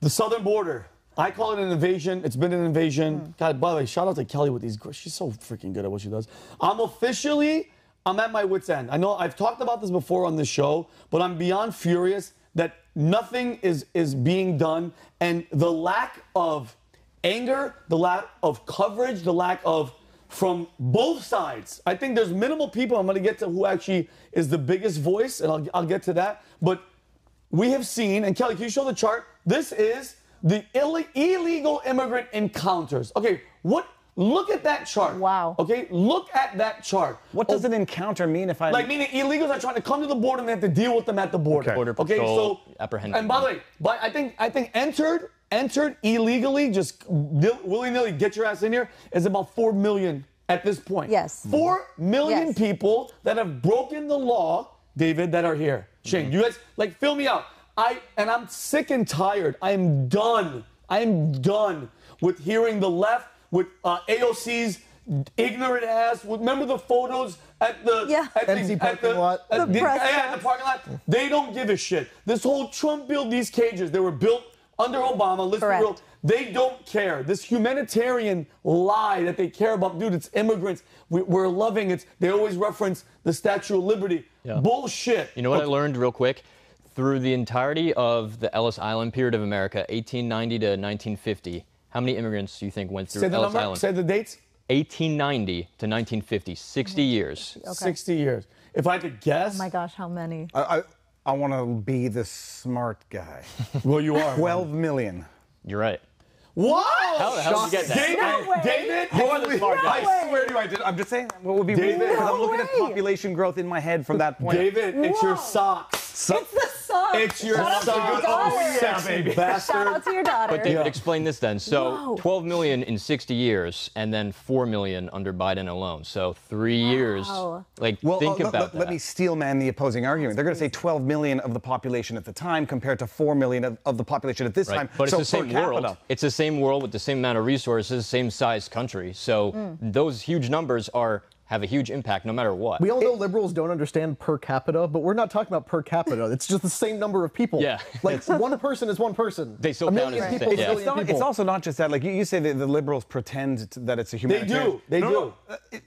The southern border. I call it an invasion. It's been an invasion. God, by the way, shout out to Kelly with these girls. She's so freaking good at what she does. I'm at my wit's end. I know I've talked about this before on the show, but I'm beyond furious that nothing is being done. And the lack of anger, the lack of coverage, the lack of from both sides. I think there's minimal people. I'm going to get to who actually is the biggest voice, and I'll get to that. But we have seen, and Kelly, can you show the chart? This is the illegal immigrant encounters. Okay, look at that chart. Wow. Okay, look at that chart. What does an encounter mean if I... Like, meaning illegals are trying to come to the border and they have to deal with them at the border. Okay. Border patrol, so, apprehending. and by the way, I think entered illegally, just willy-nilly get your ass in here, is about 4 million at this point. Yes. 4 million Yes. people that have broken the law, David, that are here. Shane, you guys, like, fill me out. I'm sick and tired. I'm done with hearing the left, with AOC's ignorant ass. Remember the photos at the empty parking lot? The parking lot. They don't give a shit. This whole Trump built these cages. They were built under Obama. Listen, real. They don't care. This humanitarian lie that they care about, dude, it's immigrants. We're loving it. They always reference the Statue of Liberty. Yeah. Bullshit. You know what I learned real quick? Through the entirety of the Ellis Island period of America, 1890 to 1950, how many immigrants do you think went through Ellis Island? Say the dates. 1890 to 1950, 60 years. Okay. 60 years. If I had to guess. Oh my gosh, how many? I want to be the smart guy. Well, you are. 12 million. You're right. What? How did you get that? David, I swear to you, I did. I'm just saying what would be David, weird, because I'm looking at population growth in my head from that point. David, it's your socks. It's the socks. It's your Shout out to your socks. daughter. Oh, yeah, baby. Bastard. Shout out to your daughter. But David, explain this then. So Whoa. 12 million in 60 years, and then 4 million under Biden alone. So 3 years. Like, think about that. Let me steel man the opposing argument. They're going to say 12 million of the population at the time compared to 4 million of the population at this time. But so it's the same world. It's the same world with the same amount of resources, same size country. So those huge numbers have a huge impact no matter what. We all know liberals don't understand per capita, but we're not talking about per capita. It's just the same number of people. Yeah. Like, one person is one person. They still a million count as people is a yeah. million people. It's also not just that. Like you say, that the liberals pretend that it's a humanitarian. They do.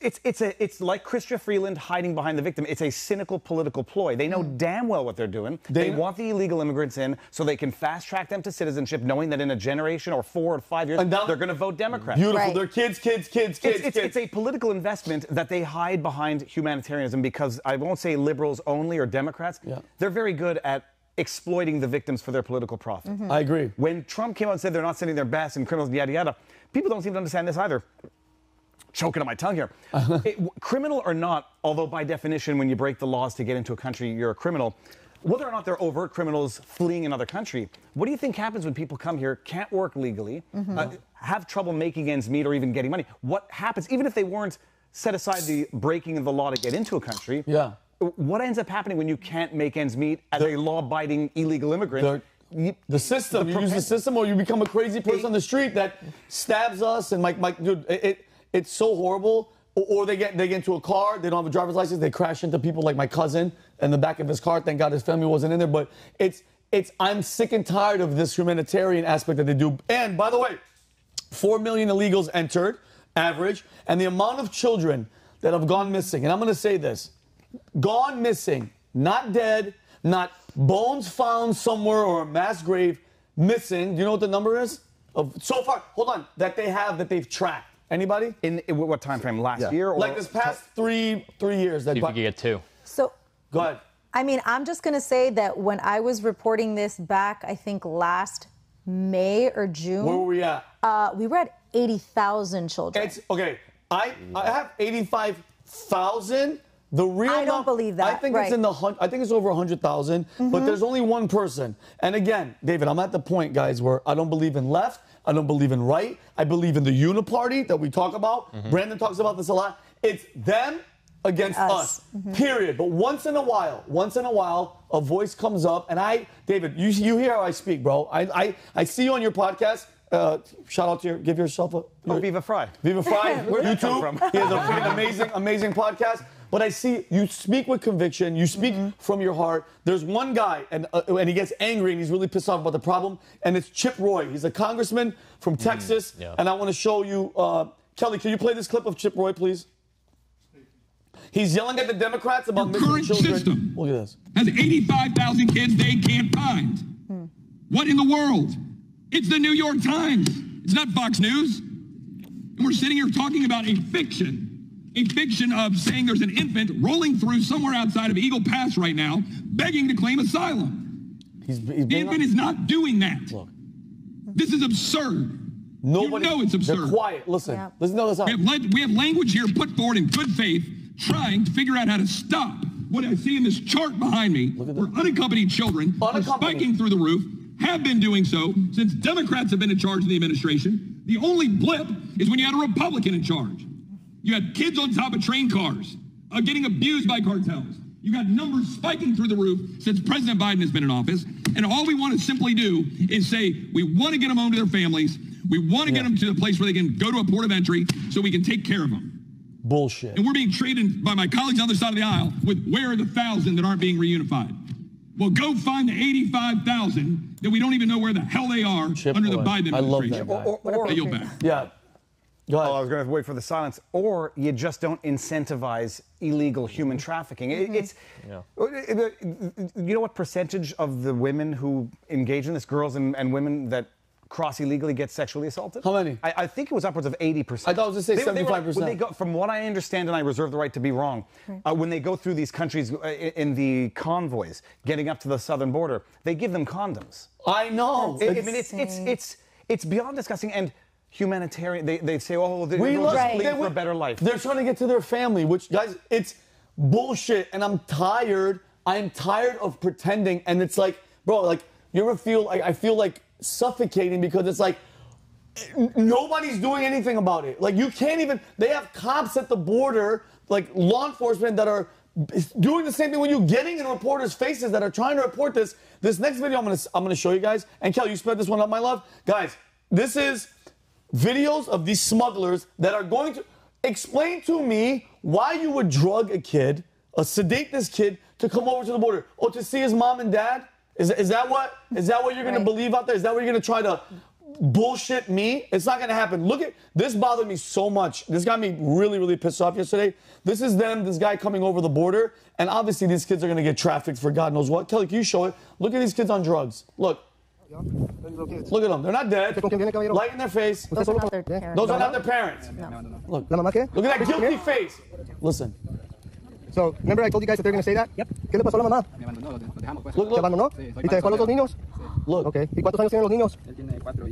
It's like Chrystia Freeland hiding behind the victim. It's a cynical political ploy. They know damn well what they're doing. They want the illegal immigrants in so they can fast track them to citizenship, knowing that in a generation or 4 or 5 years they're going to vote Democrat. Beautiful. Right. They're kids. It's a political investment that they hide behind humanitarianism, because I won't say liberals only or Democrats. Yeah. They're very good at exploiting the victims for their political profit. I agree. When Trump came out and said they're not sending their best and criminals, yada, yada, people don't seem to understand this either. Choking on my tongue here. Criminal or not, although by definition, when you break the laws to get into a country, you're a criminal, whether or not they're overt criminals fleeing another country, what do you think happens when people come here, can't work legally, have trouble making ends meet or even getting money? What happens, even if they weren't set aside the breaking of the law to get into a country? Yeah. What ends up happening when you can't make ends meet as a law-abiding illegal immigrant? The system. You use the system, or you become a crazy person on the street that stabs us. And dude, it's so horrible. Or they get into a car. They don't have a driver's license. They crash into people like my cousin in the back of his car. Thank God his family wasn't in there. But I'm sick and tired of this humanitarian aspect that they do. And by the way, 4 million illegals entered, average, and the amount of children that have gone missing, and I'm going to say this, gone missing, not dead, not bones found somewhere or a mass grave, missing. Do you know what the number is? So far, hold on, that they've tracked. Anybody? In what time frame? Last year? Or like this past three years. See if you can get 2. So, go ahead. I mean, I'm just going to say that when I was reporting this back, I think last May or June. Where were we at? We were at 80,000 children. Okay. I have 85,000. The real I don't believe that. I think it's in the I think it's over 100,000. But there's only one person. And again, David, I'm at the point, guys, where I don't believe in left. I don't believe in right. I believe in the uniparty that we talk about. Brandon talks about this a lot. It's them against us. Period. But once in a while, a voice comes up, and David, you hear how I speak, bro. I see you on your podcast. Shout out to give yourself a... Viva Fry. Viva Fry. Where'd that come YouTube. from? He has an amazing podcast. but I see you speak with conviction. You speak from your heart. There's one guy, and he gets angry, and he's really pissed off about the problem, and it's Chip Roy. He's a congressman from Texas, and I want to show you. Kelly, can you play this clip of Chip Roy, please? He's yelling at the Democrats about missing current children. System Look at this. Has 85,000 kids they can't find. What in the world? It's the New York Times. It's not Fox News. And we're sitting here talking about a fiction of saying there's an infant rolling through somewhere outside of Eagle Pass right now, begging to claim asylum. The infant is not doing that. Look. This is absurd. Nobody, you know it's absurd. They're quiet. Listen. Yeah. Listen to this. We have language here put forward in good faith, trying to figure out how to stop what I see in this chart behind me, where unaccompanied children are spiking through the roof, have been doing so since Democrats have been in charge of the administration. The only blip is when you had a Republican in charge. You had kids on top of train cars, getting abused by cartels. You got numbers spiking through the roof since President Biden has been in office. And all we want to simply do is say, we want to get them home to their families. We want to get them to the place where they can go to a port of entry so we can take care of them. Bullshit. And we're being treated by my colleagues on the other side of the aisle with where are the 1,000 that aren't being reunified? Well, go find the 85,000 that we don't even know where the hell they are under the Biden administration. I love that guy. Or yield back. Yeah. Go ahead. Oh, I was going to wait for the silence. Or you just don't incentivize illegal human trafficking. It's, you know what percentage of the women who engage in this, girls and women that cross illegally get sexually assaulted? How many? I think it was upwards of 80%. I thought it was to say 75%. When they go, from what I understand, and I reserve the right to be wrong, when they go through these countries in the convoys, getting up to the southern border, they give them condoms. I know. I mean, it's beyond disgusting and humanitarian. They say, oh, they're just fleeing for a better life. They're trying to get to their family, which, guys, it's bullshit. And I'm tired. I'm tired of pretending. And it's like, bro, like, you ever feel, I feel like suffocating because it's like, nobody's doing anything about it. Like, you can't even, they have cops at the border, like law enforcement that are doing the same thing when you're getting in reporters' faces that are trying to report this. This next video I'm gonna show you guys. And Kel, you sped this one up, my love. Guys, this is videos of these smugglers that are going to explain to me why you would drug a kid, sedate this kid to come over to the border. Oh, to see his mom and dad? Is that what you're going to believe out there? Is that what you're going to try to bullshit me? It's not going to happen. Look at this. Bothered me so much. This got me really, really pissed off yesterday. This is this guy coming over the border, and obviously these kids are going to get trafficked for God knows what. Kelly, can you show it? Look at these kids on drugs. Look. Look at them. They're not dead. Light in their face. Those are not their parents. Those are not their parents. No. Look at that guilty face. Listen. So, remember I told you guys that they're going to say that? Yep. ¿Qué le pasó a la mamá? Look. ¿Te abandonó? ¿Y te dejó a los dos niños? Look. Okay. ¿Y cuántos años tienen los niños?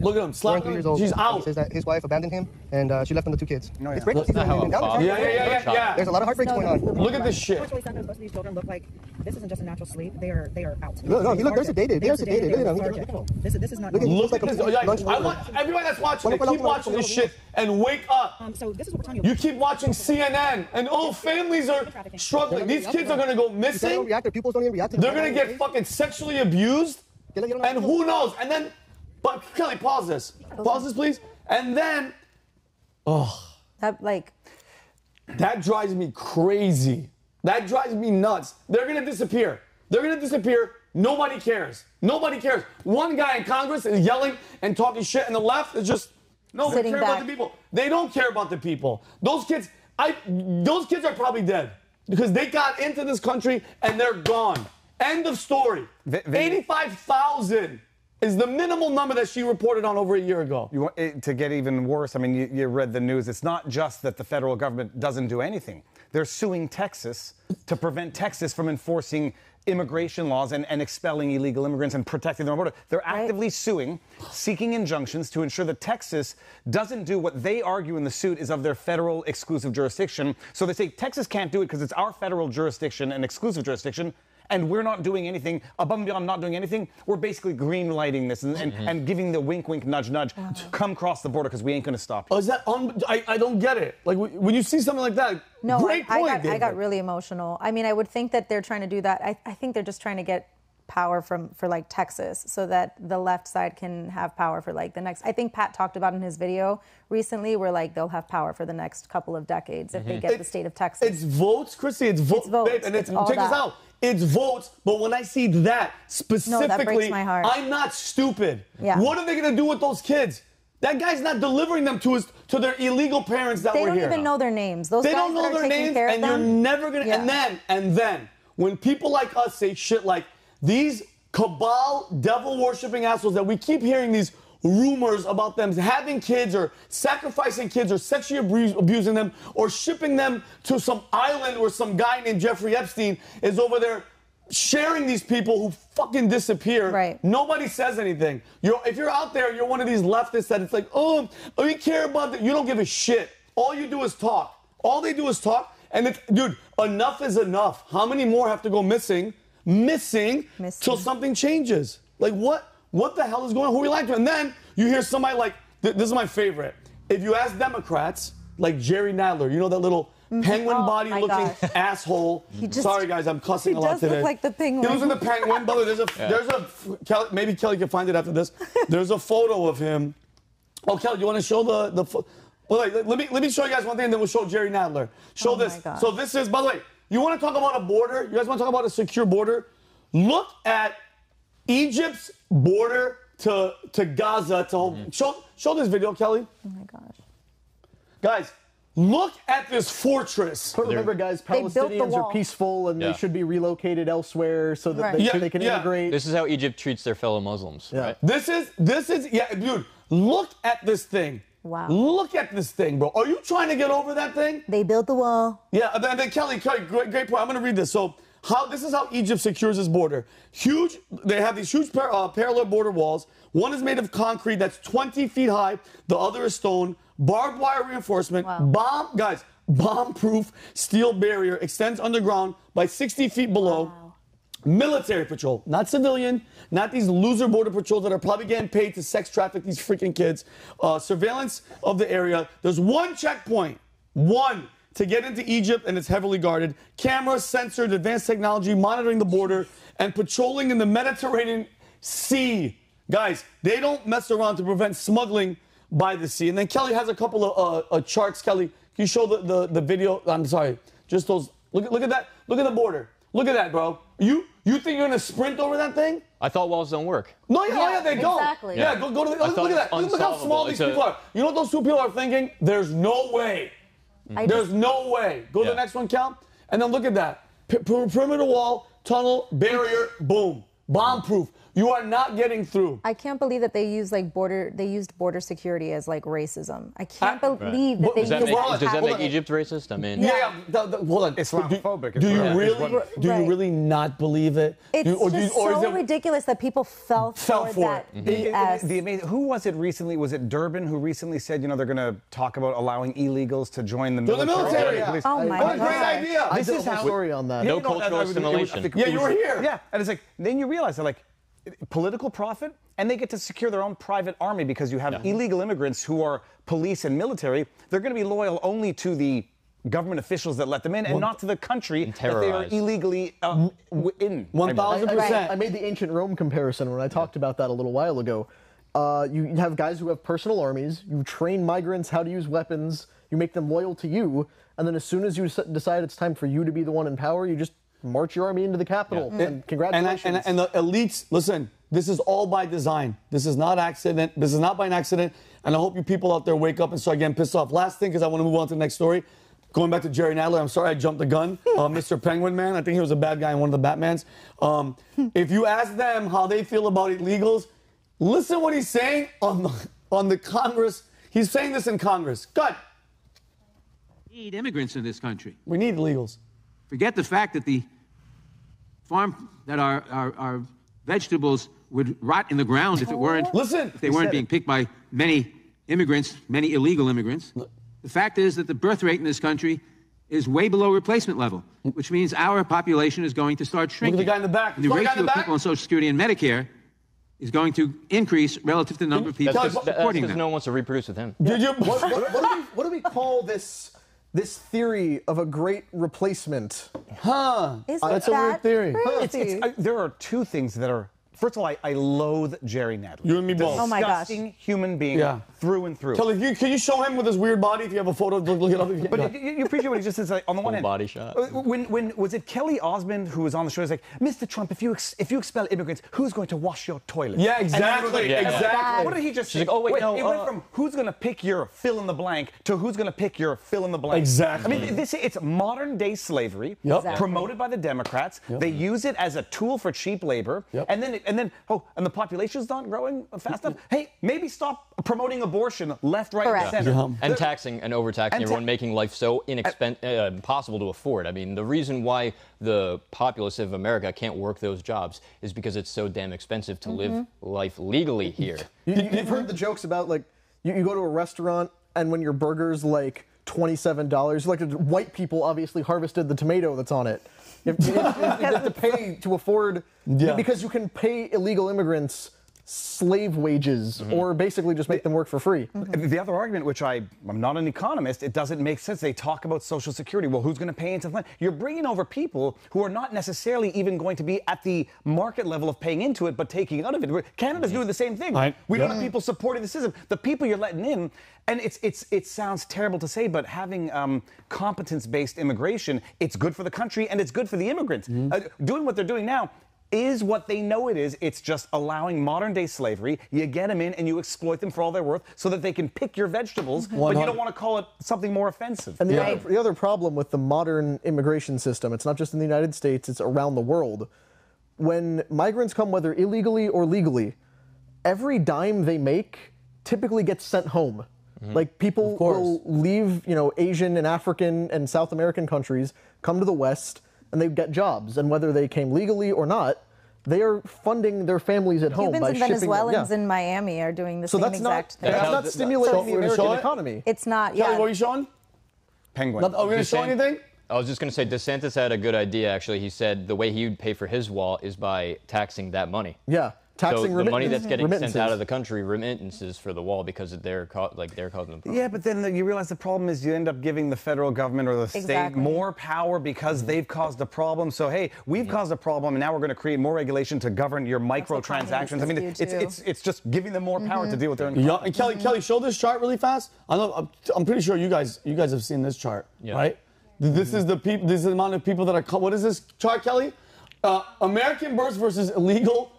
Look at him. Slap 4 years old. She's out. He says that his wife abandoned him and she left him the 2 kids. No, It's pregnancy That's not how a father- Yeah. There's a lot of heartbreaks going on. Look at this shit. Unfortunately, sometimes most of these children look like this isn't just a natural sleep. They are out. No, he look, they're sedated. They are sedated. They're Look at lethargic. them. This is not. Look at Look like at this. a I want everybody that's watching it, keep watching this shit and wake up. So this is what we're telling you. You keep watching CNN and families are struggling. These kids are gonna go missing. Their pupils don't even react to They're gonna get fucking sexually abused. And who knows? And then, but Kelly, pause this. Pause this, please. And then, that drives me crazy. That drives me nuts. They're gonna disappear. They're gonna disappear. Nobody cares. Nobody cares. One guy in Congress is yelling and talking shit, and the left is just no. They care about the people. They don't care about the people. Those kids are probably dead because they got into this country and they're gone. End of story. 85,000 is the minimal number that she reported on over a year ago. You want it to get even worse? I mean, you read the news. It's not just that the federal government doesn't do anything. They're suing Texas to prevent Texas from enforcing immigration laws and expelling illegal immigrants and protecting their own border. They're actively suing, seeking injunctions to ensure that Texas doesn't do what they argue in the suit is of their federal exclusive jurisdiction. So they say Texas can't do it because it's our federal jurisdiction and exclusive jurisdiction. And we're not doing anything, above and beyond not doing anything, we're basically green lighting this and giving the wink, wink, nudge, nudge. Come cross the border because we ain't going to stop. Oh, is that I don't get it. Like, when you see something like that, no, great point, I got really emotional. I mean, I would think that they're trying to do that. I think they're just trying to get power for like Texas, so that the left side can have power for like the next. I think Pat talked about in his video recently where like they'll have power for the next couple of decades if they get the state of Texas. It's votes, Chrissy. It's votes. Babe, and it's all check this that. out. It's votes, but when I see that specifically, that breaks my heart. I'm not stupid. Yeah. What are they going to do with those kids? That guy's not delivering them to their illegal parents that They were don't here. even know their names. Those They guys don't know that are their taking names, care of and them, you're never gonna. Yeah. And then, when people like us say shit like these cabal, devil-worshipping assholes that we keep hearing these rumors about them having kids or sacrificing kids or sexually abusing them or shipping them to some island where some guy named Jeffrey Epstein is over there sharing these people who fucking disappear. Right. Nobody says anything. If you're out there, you're one of these leftists that it's like, oh, we care about that. You don't give a shit. All you do is talk. All they do is talk. And it's, dude, enough is enough. How many more have to go missing till something changes? Like what the hell is going on? Who are we lying to? And then you hear somebody like, this is my favorite. If you ask Democrats, like Jerry Nadler, you know that little penguin body looking asshole. Sorry guys, I'm cussing a lot today. He does look like the penguin. He was in the penguin. By the way, there's a maybe Kelly can find it after this. There's a photo of him. Oh, Kelly, you want to show the well, let me show you guys one thing, and then we'll show Jerry Nadler. Show this. So this is, by the way, you want to talk about a border? You guys want to talk about a secure border? Look at Egypt's border to Gaza. Show this video, Kelly. Oh my gosh. Guys, look at this fortress. But remember, guys, Palestinians are peaceful and they should be relocated elsewhere so that they can integrate. This is how Egypt treats their fellow Muslims. Yeah. Right? This is, dude, look at this thing. Wow. Look at this thing, bro. Are you trying to get over that thing? They built the wall. Yeah, and then Kelly, great point. I'm going to read this. So, this is how Egypt secures its border. They have these huge parallel border walls. One is made of concrete that's 20 feet high. The other is stone. Barbed wire reinforcement. Wow. Bomb-proof steel barrier extends underground by 60 feet below. Wow. Military patrol, not civilian, not these loser border patrols that are probably getting paid to sex traffic these freaking kids. Surveillance of the area. There's one checkpoint, to get into Egypt, and it's heavily guarded. Cameras, sensors, advanced technology, monitoring the border, and patrolling in the Mediterranean Sea. Guys, they don't mess around to prevent smuggling by the sea. And then Kelly has a couple of charts. Kelly, can you show the video? I'm sorry, just those. Look at that. Look at the border. Look at that, bro. You think you're gonna sprint over that thing? I thought walls don't work. No, they don't. Exactly. Yeah, go to the. Look at that. Look how small these people are. You know what those two people are thinking? There's no way. There's no way. Go to the next one, Cal. And then look at that. Perimeter wall, tunnel, barrier, boom. Bomb-proof. You are not getting through. I can't believe that they used border security as like racism. I can't believe that they used does that make Egypt racist? I mean, hold on. Islamophobic. Do you really not believe it? It's so ridiculous that people fell for that BS. Who was it recently? Was it Durbin who recently said, they're going to talk about allowing illegals to join the military? Yeah. Oh my What a great idea. This is how story on that. No cultural assimilation. Yeah, you were here. Yeah, and it's like, then you realize they're like, political profit, and they get to secure their own private army because you have illegal immigrants who are police and military. They're going to be loyal only to the government officials that let them in and not to the country that they are illegally in. 1,000%. I made the ancient Rome comparison when I talked about that a little while ago. You have guys who have personal armies, you train migrants how to use weapons, you make them loyal to you, and then as soon as you decide it's time for you to be the one in power, you just march your army into the capital. And congratulations. And the elites, listen, this is all by design. This is not accident. This is not by an accident. And I hope you people out there wake up and start getting pissed off. Last thing, because I want to move on to the next story. Going back to Jerry Nadler, I'm sorry I jumped the gun. Mr. Penguin Man, I think he was a bad guy in one of the Batmans. If you ask them how they feel about illegals, listen what he's saying on the Congress. He's saying this in Congress. God. We need immigrants in this country. We need illegals. Forget the fact that our vegetables would rot in the ground if they weren't being picked by many immigrants, many illegal immigrants. The fact is that the birth rate in this country is way below replacement level, which means our population is going to start shrinking. Look at the guy in the back. And the ratio of people on Social Security and Medicare is going to increase relative to the number of people supporting them. Because no one wants to reproduce with him. What do we call this this theory of a great replacement. That's a weird theory. There are two things that are. First of all, I loathe Jerry Nadler. You and me both. Oh my gosh. Disgusting human being through and through. Kelly, can you show him with his weird body if you have a photo? Look it up. But you appreciate what he just says. Like, on the one hand, body shot. When was it Kelly Osmond who was on the show? He's like, Mr. Trump, if you expel immigrants, who's going to wash your toilet? Yeah, exactly. Exactly. What did he just say? Like, oh wait, no. It went from who's going to pick your fill in the blank to who's going to pick your fill in the blank. Exactly. I mean, it's modern day slavery promoted by the Democrats. They use it as a tool for cheap labor, and then the population's not growing fast enough. Hey, maybe stop promoting abortion left, right, and center. And taxing and overtaxing everyone, making life so impossible to afford. I mean, the reason why the populace of America can't work those jobs is because it's so damn expensive to live life legally here. You've heard the jokes about, like, you go to a restaurant and when your burger's like $27, like white people obviously harvested the tomato that's on it. You have to pay to afford, because you can pay illegal immigrants slave wages or basically just make them work for free. The other argument, which I'm not an economist, it doesn't make sense. They talk about Social Security. Well, who's going to pay into the fund? You're bringing over people who are not necessarily even going to be at the market level of paying into it, but taking out of it. Canada's doing the same thing. We don't have people supporting the system. The people you're letting in, and it sounds terrible to say, but having competence-based immigration, it's good for the country and it's good for the immigrants. Doing what they're doing now is what they know it is. It's just allowing modern-day slavery. You get them in and you exploit them for all they're worth so that they can pick your vegetables, but you don't want to call it something more offensive. And the other problem with the modern immigration system, it's not just in the United States, it's around the world. When migrants come, whether illegally or legally, every dime they make typically gets sent home. Like, people will leave, Asian and African and South American countries, come to the West, and they get jobs. And whether they came legally or not, they are funding their families at home by Cubans and shipping Venezuelans in Miami are doing the same exact thing. That's not stimulating the American economy. It's not, Kelly, what are you showing? Penguin. Are we going to show anything? I was just going to say, DeSantis had a good idea, actually. He said the way he would pay for his wall is by taxing that money. Yeah. Taxing the money that's getting sent out of the country, remittances for the wall, because they're causing the problem. Yeah, but then you realize the problem is you end up giving the federal government or the state more power because they've caused a problem. So, hey, we've caused a problem, and now we're going to create more regulation to govern your microtransactions. I mean, it's just giving them more power to deal with their own. Yeah, and Kelly, show this chart really fast. I'm pretty sure you guys have seen this chart, right? This is this is the amount of people that are. What is this chart, Kelly? American births versus illegal.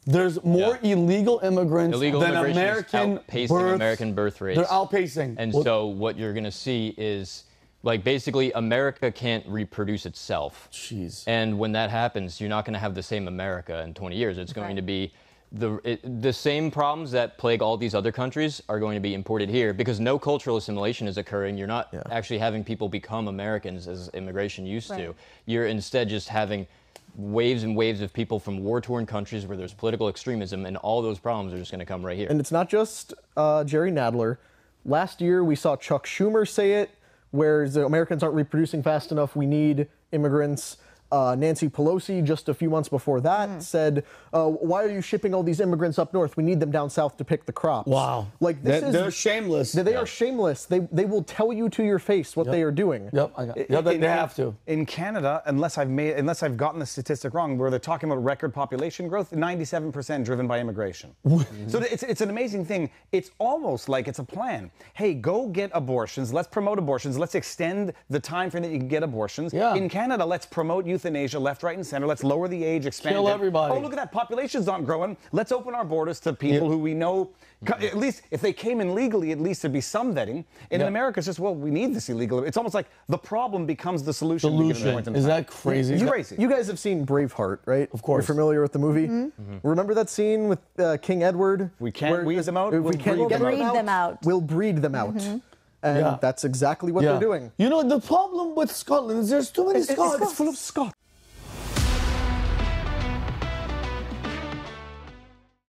There's more illegal immigrants than American births. American birth rates. They're outpacing. And so what you're going to see is, like, basically America can't reproduce itself. Jeez. And when that happens, you're not going to have the same America in 20 years. It's going to be the same problems that plague all these other countries are going to be imported here because no cultural assimilation is occurring. You're not actually having people become Americans as immigration used to. You're instead just having waves and waves of people from war-torn countries where there's political extremism, and all those problems are just going to come right here. And it's not just Jerry Nadler. Last year, we saw Chuck Schumer say it, where the Americans aren't reproducing fast enough, we need immigrants. Nancy Pelosi, just a few months before that, said, why are you shipping all these immigrants up north? We need them down south to pick the crops. Wow. Like, they're shameless. They are shameless. They will tell you to your face what they are doing. They have to. In Canada, unless I've gotten the statistic wrong, where they're talking about record population growth, 97% driven by immigration. So it's an amazing thing. It's almost like it's a plan. Hey, go get abortions. Let's promote abortions. Let's extend the time frame that you can get abortions. In Canada, let's promote euthanasia left, right, and center. Let's lower the age, expand Kill everybody. Oh, look at that. Population's not growing. Let's open our borders to people who we know. At least if they came in legally, at least there'd be some vetting. In America, it's just, well, we need this illegal. It's almost like the problem becomes the solution. Is that crazy? You guys have seen Braveheart, right? Of course. You're familiar with the movie? Remember that scene with King Edward? We can't weed them out? If we can't get them out, we'll breed them out. And that's exactly what they're doing. You know, the problem with Scotland is there's too many Scots. It's full of Scots.